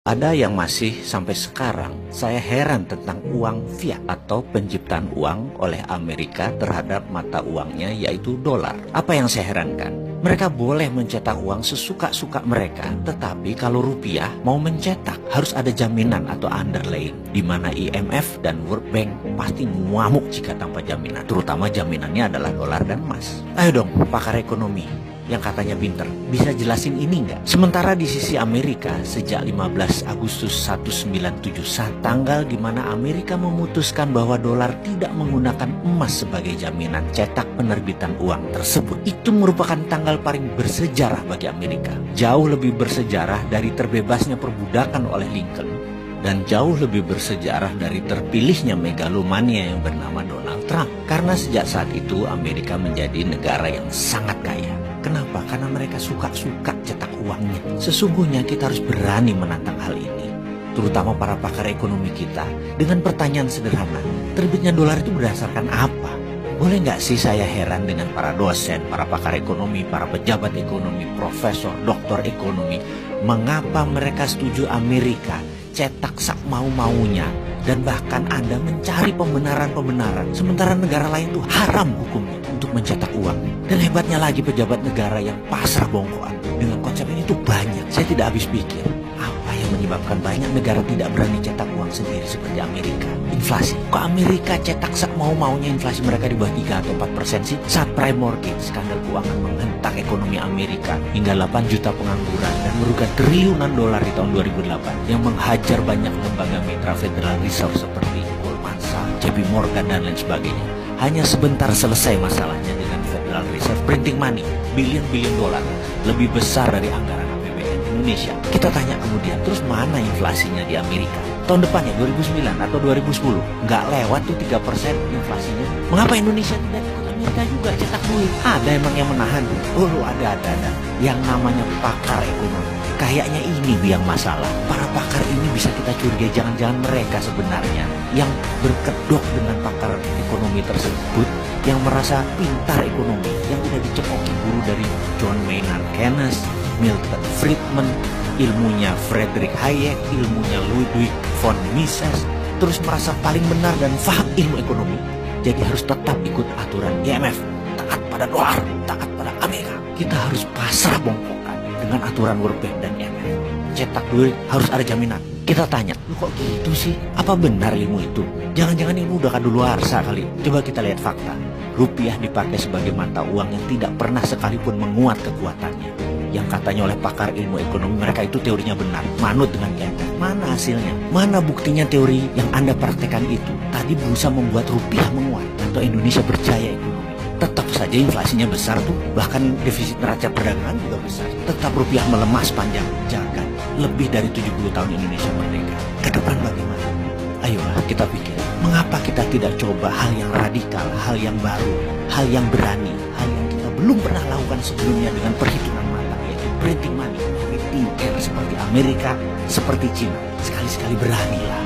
Ada yang masih sampai sekarang saya heran tentang uang fiat atau penciptaan uang oleh Amerika terhadap mata uangnya yaitu dolar. Apa yang saya herankan? Mereka boleh mencetak uang sesuka-suka mereka, tetapi kalau rupiah mau mencetak harus ada jaminan atau underlying, di mana IMF dan World Bank pasti ngamuk jika tanpa jaminan, terutama jaminannya adalah dolar dan emas. Ayo dong pakar ekonomi yang katanya pinter, bisa jelasin ini nggak? Sementara di sisi Amerika, sejak 15 Agustus 1971, tanggal di mana Amerika memutuskan bahwa dolar tidak menggunakan emas sebagai jaminan cetak penerbitan uang tersebut, itu merupakan tanggal paling bersejarah bagi Amerika. Jauh lebih bersejarah dari terbebasnya perbudakan oleh Lincoln, dan jauh lebih bersejarah dari terpilihnya megalomania yang bernama Donald Trump. Karena sejak saat itu Amerika menjadi negara yang sangat kaya. Kenapa? Karena mereka suka-suka cetak uangnya. Sesungguhnya kita harus berani menantang hal ini, terutama para pakar ekonomi kita, dengan pertanyaan sederhana, terbitnya dolar itu berdasarkan apa? Boleh nggak sih saya heran dengan para dosen, para pakar ekonomi, para pejabat ekonomi, profesor, doktor ekonomi, mengapa mereka setuju Amerika cetak sak mau-maunya, dan bahkan Anda mencari pembenaran-pembenaran, sementara negara lain itu haram hukumnya untuk mencetak uang. Dan hebatnya lagi, pejabat negara yang pasrah bongkoan dengan konsep ini tuh banyak. Saya tidak habis pikir, apa yang menyebabkan banyak negara tidak berani cetak uang sendiri seperti Amerika? Inflasi. Kok Amerika cetak sak mau-maunya, inflasi mereka di bawah 3 atau 4% sih? Saat prime mortgage, skandal keuangan menghentak ekonomi Amerika hingga 8 juta pengangguran dan merugikan triliunan dolar di tahun 2008 yang menghajar banyak lembaga mitra Federal Reserve seperti Goldman Sachs, JP Morgan dan lain sebagainya. Hanya sebentar selesai masalahnya dengan Federal Reserve printing money billion dolar, lebih besar dari anggaran APBN Indonesia. Kita tanya kemudian, terus mana inflasinya di Amerika? Tahun depannya 2009 atau 2010 nggak lewat tuh 3% inflasinya. Mengapa Indonesia tidak ikut Amerika juga cetak duit? Ada emang yang menahan? Oh ada. Yang namanya pakar ekonomi. Kayaknya ini biang masalah. Para pakar ini bisa kita curigai, jangan-jangan mereka sebenarnya yang berkedok dengan pakar ekonomi tersebut, yang merasa pintar ekonomi, yang udah dicekoki guru dari John Maynard Keynes, Milton Friedman, ilmunya Friedrich Hayek, ilmunya Ludwig von Mises, terus merasa paling benar dan paham ilmu ekonomi. Jadi harus tetap ikut aturan IMF, taat pada dolar, taat pada Amerika. Kita harus pasrah bongkokan dengan aturan World Bank dan IMF. Cetak duit harus ada jaminan. Kita tanya, lu kok gitu sih? Apa benar ilmu itu? Jangan-jangan ilmu udah kadaluarsa kali. Coba kita lihat fakta. Rupiah dipakai sebagai mata uang yang tidak pernah sekalipun menguat kekuatannya. Yang katanya oleh pakar ilmu ekonomi mereka itu teorinya benar, manut dengan IMF. Mana hasilnya? Mana buktinya teori yang Anda praktekkan itu tadi berusaha membuat rupiah menguat atau Indonesia berjaya ekonomi? Tetap saja inflasinya besar tuh, bahkan defisit neraca perdagangan juga besar. Tetap rupiah melemah sepanjang jagat. Lebih dari 70 tahun Indonesia merdeka. Ke depan bagaimana? Ayolah kita pikir, mengapa kita tidak coba hal yang radikal, hal yang baru, hal yang berani, hal yang kita belum pernah lakukan sebelumnya dengan perhitungan matang, yaitu printing money, printing air seperti Amerika, seperti Cina. Sekali-sekali beranilah.